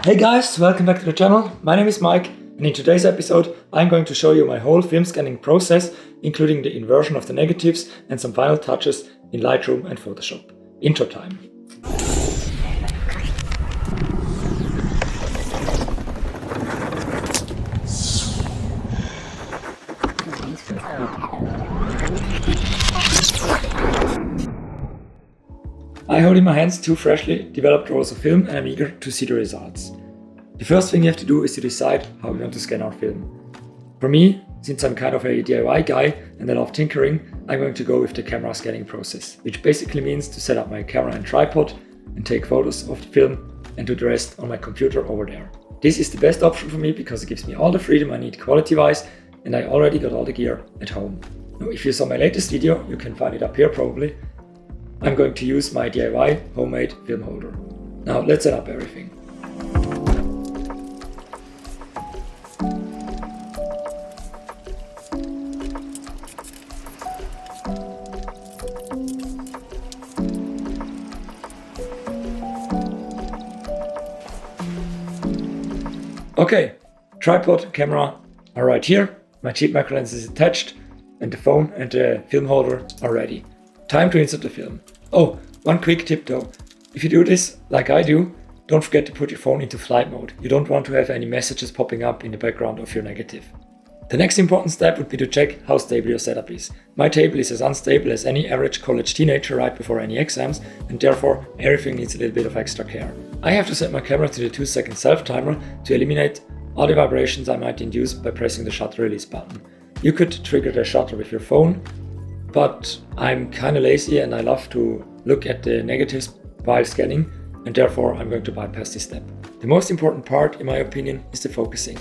Hey guys, welcome back to the channel. My name is Mike, and in today's episode I'm going to show you my whole film scanning process, including the inversion of the negatives and some final touches in Lightroom and Photoshop. Intro time. I hold in my hands two freshly developed rolls of film and I'm eager to see the results. The first thing you have to do is to decide how we want to scan our film. For me, since I'm kind of a DIY guy and I love tinkering, I'm going to go with the camera scanning process, which basically means to set up my camera and tripod and take photos of the film and do the rest on my computer over there. This is the best option for me because it gives me all the freedom I need quality-wise, and I already got all the gear at home. Now, if you saw my latest video, you can find it up here probably. I'm going to use my DIY homemade film holder. Now let's set up everything. Okay, tripod, camera are right here, my cheap macro lens is attached, and the phone and the film holder are ready. Time to insert the film. Oh, one quick tip though. If you do this like I do, don't forget to put your phone into flight mode. You don't want to have any messages popping up in the background of your negative. The next important step would be to check how stable your setup is. My table is as unstable as any average college teenager right before any exams, and therefore everything needs a little bit of extra care. I have to set my camera to the 2-second self-timer to eliminate all the vibrations I might induce by pressing the shutter release button. You could trigger the shutter with your phone, but I'm kinda lazy and I love to look at the negatives while scanning, and therefore I'm going to bypass this step. The most important part, in my opinion, is the focusing.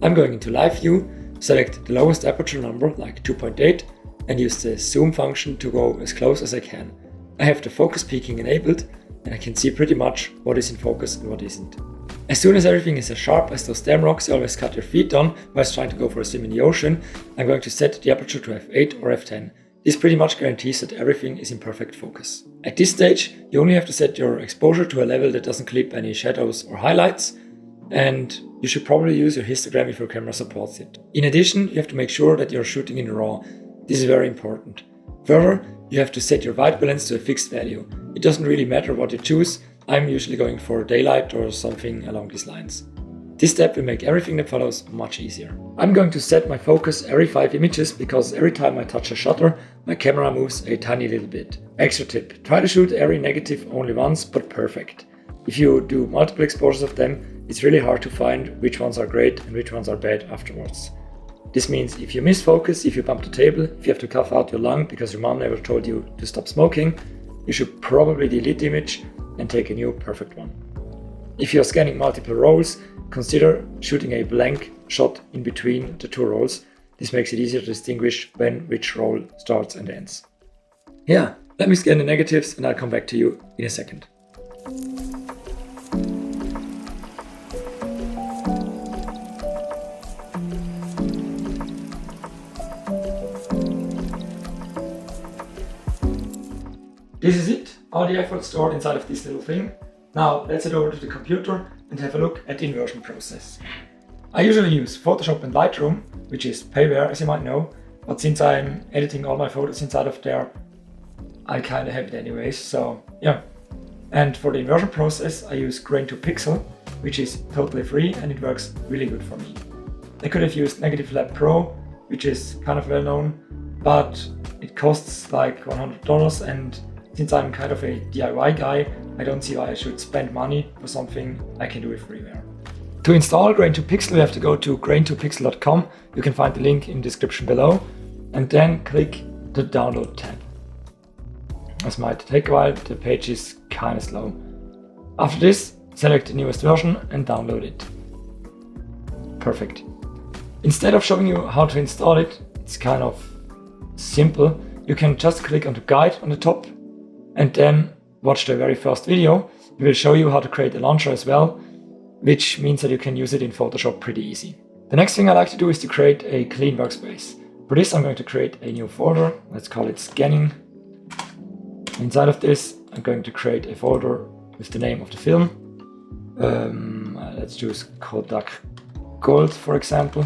I'm going into live view, select the lowest aperture number, like 2.8, and use the zoom function to go as close as I can. I have the focus peaking enabled, and I can see pretty much what is in focus and what isn't. As soon as everything is as sharp as those damn rocks you always cut your feet on whilst trying to go for a swim in the ocean, I'm going to set the aperture to f8 or f10. This pretty much guarantees that everything is in perfect focus. At this stage, you only have to set your exposure to a level that doesn't clip any shadows or highlights, and you should probably use your histogram if your camera supports it. In addition, you have to make sure that you're shooting in RAW. This is very important. Further, you have to set your white balance to a fixed value. It doesn't really matter what you choose. I'm usually going for daylight or something along these lines. This step will make everything that follows much easier. I'm going to set my focus every 5 images because every time I touch a shutter, my camera moves a tiny little bit. Extra tip, try to shoot every negative only once, but perfect. If you do multiple exposures of them, it's really hard to find which ones are great and which ones are bad afterwards. This means if you miss focus, if you bump the table, if you have to cough out your lung because your mom never told you to stop smoking, you should probably delete the image and take a new perfect one. If you're scanning multiple rolls, consider shooting a blank shot in between the two rolls. This makes it easier to distinguish when which roll starts and ends. Yeah, let me scan the negatives and I'll come back to you in a second. This is it, all the effort stored inside of this little thing. Now let's head over to the computer and have a look at the inversion process. I usually use Photoshop and Lightroom, which is payware as you might know, but since I'm editing all my photos inside of there, I kinda have it anyways, so yeah. And for the inversion process I use grain to pixel, which is totally free and it works really good for me. I could have used Negative Lab Pro, which is kind of well known, but it costs like $100, and since I'm kind of a DIY guy, I don't see why I should spend money for something I can do with freeware. To install Grain to Pixel, you have to go to grain2pixel.com. You can find the link in the description below, and then click the download tab. This might take a while, the page is kinda slow. After this, select the newest version and download it. Perfect. Instead of showing you how to install it, it's kind of simple. You can just click on the guide on the top and then watch the very first video. We will show you how to create a launcher as well, which means that you can use it in Photoshop pretty easy. The next thing I like to do is to create a clean workspace. For this I'm going to create a new folder, let's call it scanning. Inside of this I'm going to create a folder with the name of the film. Let's choose Kodak Gold, for example.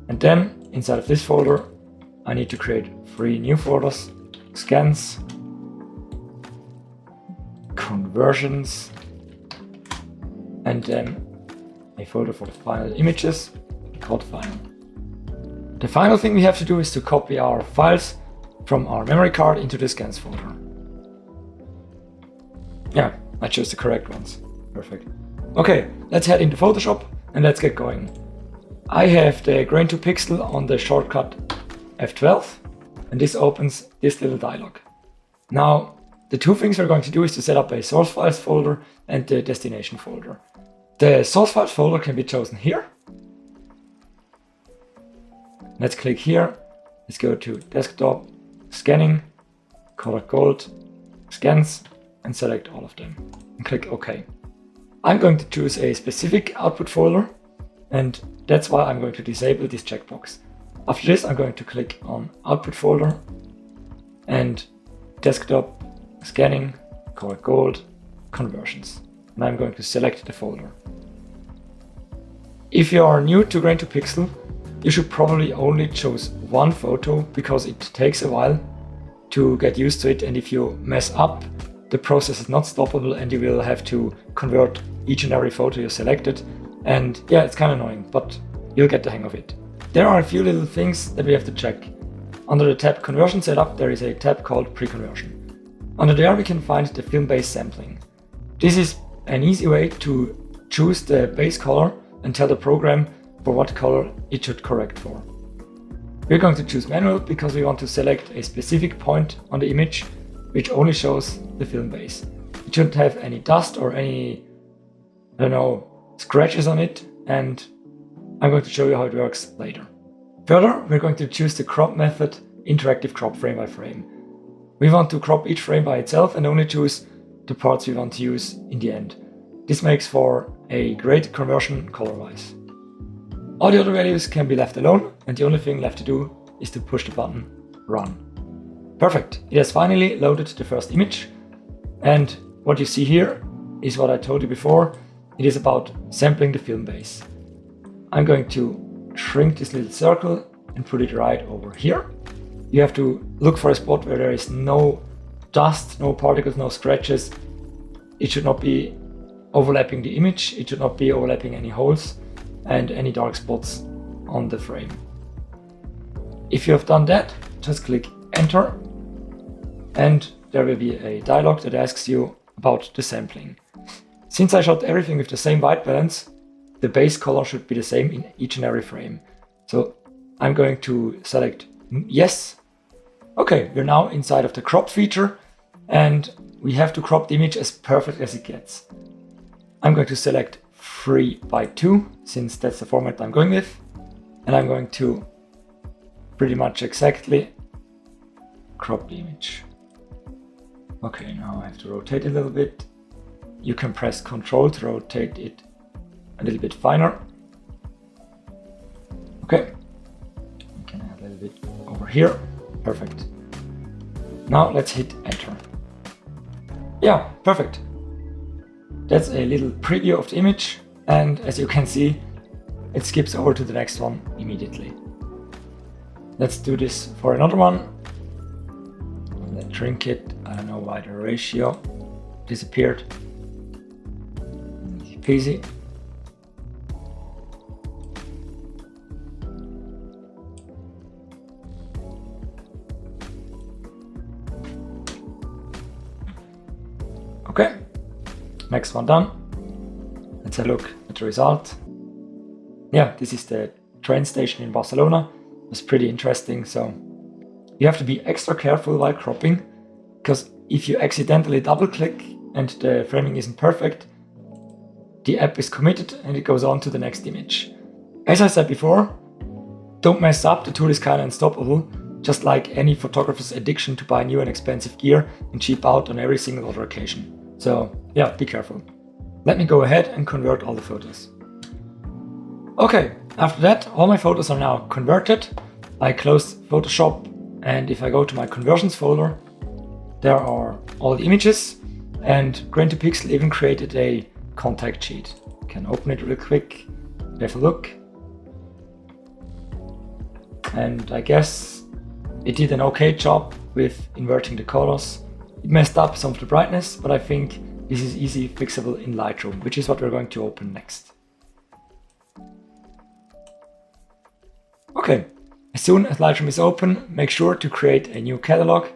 And then inside of this folder, I need to create 3 new folders: scans, conversions, and then a folder for the final images called final. The final thing we have to do is to copy our files from our memory card into the scans folder. Yeah, I chose the correct ones. Perfect. Okay, let's head into Photoshop and let's get going. I have the grain to pixel on the shortcut F12, and this opens this little dialog. Now, the 2 things we're going to do is to set up a source files folder and the destination folder. The source files folder can be chosen here. Let's click here. Let's go to desktop, scanning, Kodak Gold, scans, and select all of them and click OK. I'm going to choose a specific output folder, and that's why I'm going to disable this checkbox. After this, I'm going to click on output folder and desktop, scanning, Kodak Gold, conversions, and I'm going to select the folder. If you are new to grain to pixel, you should probably only choose 1 photo because it takes a while to get used to it, and if you mess up, the process is not stoppable and you will have to convert each and every photo you selected. And yeah, it's kind of annoying, but you'll get the hang of it. There are a few little things that we have to check. Under the tab Conversion Setup, there is a tab called Pre-Conversion. Under there we can find the film-based sampling. This is an easy way to choose the base color and tell the program for what color it should correct for. We're going to choose manual because we want to select a specific point on the image which only shows the film base. It shouldn't have any dust or any, I don't know, scratches on it, and I'm going to show you how it works later. Further, we're going to choose the crop method, interactive crop frame by frame. We want to crop each frame by itself and only choose the parts we want to use in the end. This makes for a great conversion color-wise. All the other values can be left alone, and the only thing left to do is to push the button Run. Perfect, it has finally loaded the first image, and what you see here is what I told you before. It is about sampling the film base. I'm going to shrink this little circle and put it right over here. You have to look for a spot where there is no dust, no particles, no scratches. It should not be overlapping the image, it should not be overlapping any holes and any dark spots on the frame. If you have done that, just click Enter, and there will be a dialog that asks you about the sampling. Since I shot everything with the same white balance, the base color should be the same in each and every frame. So I'm going to select yes. Okay, we're now inside of the crop feature, and we have to crop the image as perfect as it gets. I'm going to select 3:2 since that's the format I'm going with, and I'm going to pretty much exactly crop the image. Okay, now I have to rotate it a little bit. You can press Ctrl to rotate it a little bit finer. Okay, we can add a little bit over here. Perfect. Now let's hit Enter. Yeah, perfect. That's a little preview of the image, and as you can see, it skips over to the next one immediately. Let's do this for another one. Let's shrink it. I don't know why the ratio disappeared. Easy peasy. Okay, next one done. Let's have a look at the result. Yeah, this is the train station in Barcelona. It was pretty interesting. So you have to be extra careful while cropping, because if you accidentally double click and the framing isn't perfect, the app is committed and it goes on to the next image. As I said before, don't mess up, the tool is kind of unstoppable, just like any photographer's addiction to buy new and expensive gear and cheap out on every single other occasion. So yeah, be careful. Let me go ahead and convert all the photos. Okay, after that, all my photos are now converted. I closed Photoshop, and if I go to my conversions folder, there are all the images, and Grain2Pixel even created a contact sheet. You can open it real quick, have a look. And I guess it did an okay job with inverting the colors. It messed up some of the brightness, but I think this is easy fixable in Lightroom, which is what we're going to open next. Okay, as soon as Lightroom is open, make sure to create a new catalog.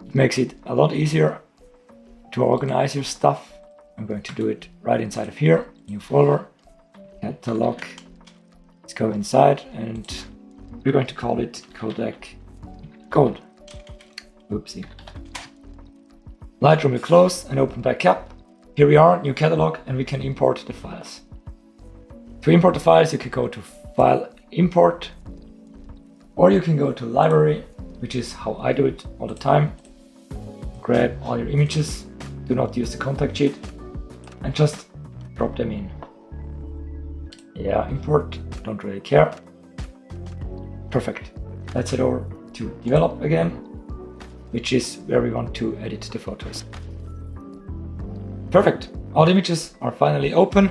It makes it a lot easier to organize your stuff. I'm going to do it right inside of here, new folder, catalog. Let's go inside and we're going to call it Kodak Gold. Oopsie. Lightroom will close and open back up. Here we are, new catalog, and we can import the files. To import the files, you can go to File, Import, or you can go to Library, which is how I do it all the time. Grab all your images, do not use the contact sheet, and just drop them in. Yeah, import, don't really care. Perfect. Let's head over to Develop again, which is where we want to edit the photos. Perfect. All the images are finally open,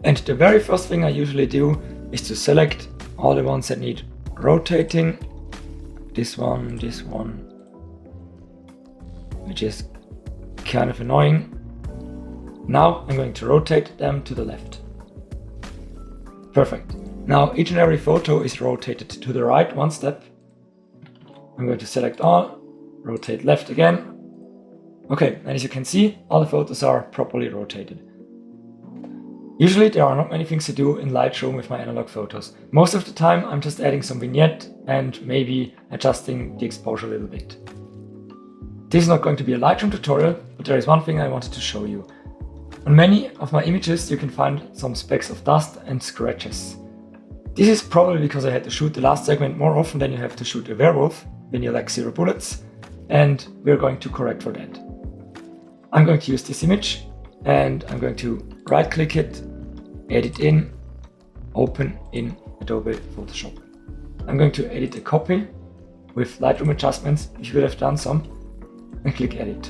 and the very first thing I usually do is to select all the ones that need rotating. This one, which is kind of annoying. Now I'm going to rotate them to the left. Perfect. Now each and every photo is rotated to the right one step. I'm going to select all, rotate left again. Okay, and as you can see, all the photos are properly rotated. Usually there are not many things to do in Lightroom with my analog photos. Most of the time I'm just adding some vignette and maybe adjusting the exposure a little bit. This is not going to be a Lightroom tutorial, but there is one thing I wanted to show you. On many of my images you can find some specks of dust and scratches. This is probably because I had to shoot the last segment more often than you have to shoot a werewolf when you lack 0 bullets, and we're going to correct for that. I'm going to use this image and I'm going to right click it, edit in, open in Adobe Photoshop. I'm going to edit a copy with Lightroom adjustments if you would have done some, and click edit.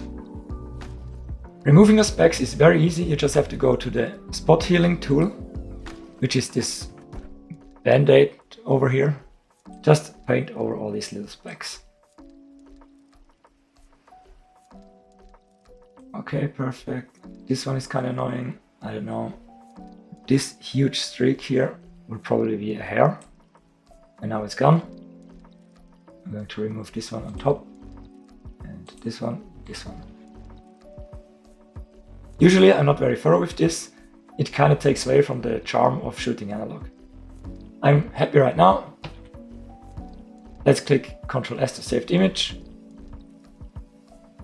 Removing the specks is very easy. You just have to go to the spot healing tool, which is this band-aid over here. Just paint over all these little specks. Okay, perfect. This one is kind of annoying. I don't know. This huge streak here will probably be a hair. And now it's gone. I'm going to remove this one on top. And this one, this one. Usually I'm not very thorough with this. It kind of takes away from the charm of shooting analog. I'm happy right now. Let's click Ctrl S to save the image.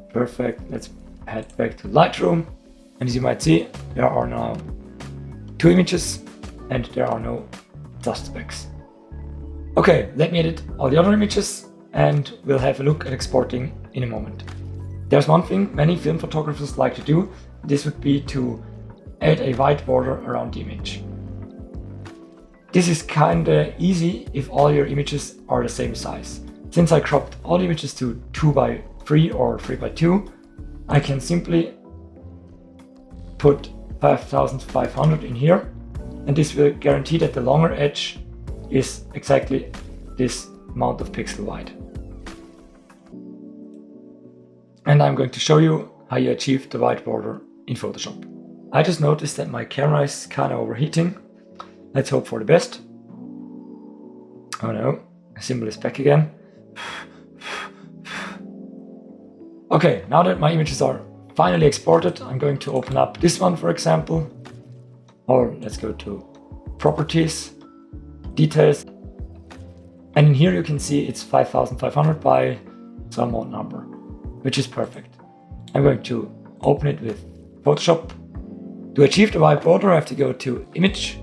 Perfect. Let's head back to Lightroom. And as you might see, there are now 2 images and there are no dust specks. Okay, let me edit all the other images and we'll have a look at exporting in a moment. There's one thing many film photographers like to do. This would be to add a white border around the image. This is kinda easy if all your images are the same size. Since I cropped all the images to 2x3 or 3x2, I can simply put 5500 in here, and this will guarantee that the longer edge is exactly this amount of pixel wide. And I'm going to show you how you achieve the white border in Photoshop. I just noticed that my camera is kind of overheating. Let's hope for the best. Oh no, a symbol is back again. Okay, now that my images are finally exported, I'm going to open up this one, for example. Or let's go to Properties, Details. And in here you can see it's 5500 by some odd number, which is perfect. I'm going to open it with Photoshop. To achieve the white border, I have to go to Image,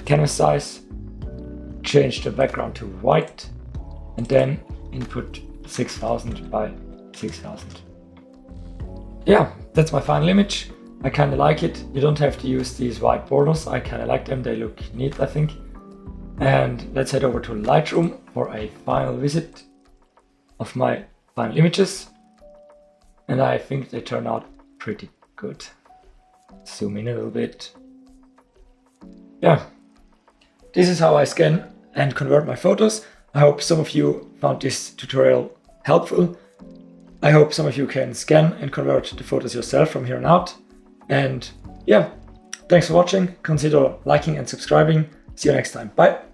Canvas Size, change the background to white, and then input 6000 by 6000. Yeah, that's my final image. I kind of like it. You don't have to use these white borders. I kind of like them. They look neat, I think. And let's head over to Lightroom for a final visit of my final images. And I think they turn out pretty good. zoom in a little bit. Yeah, this is how I scan and convert my photos. I hope some of you found this tutorial helpful. I hope some of you can scan and convert the photos yourself from here on out. And yeah, thanks for watching. Consider liking and subscribing. See you next time. Bye.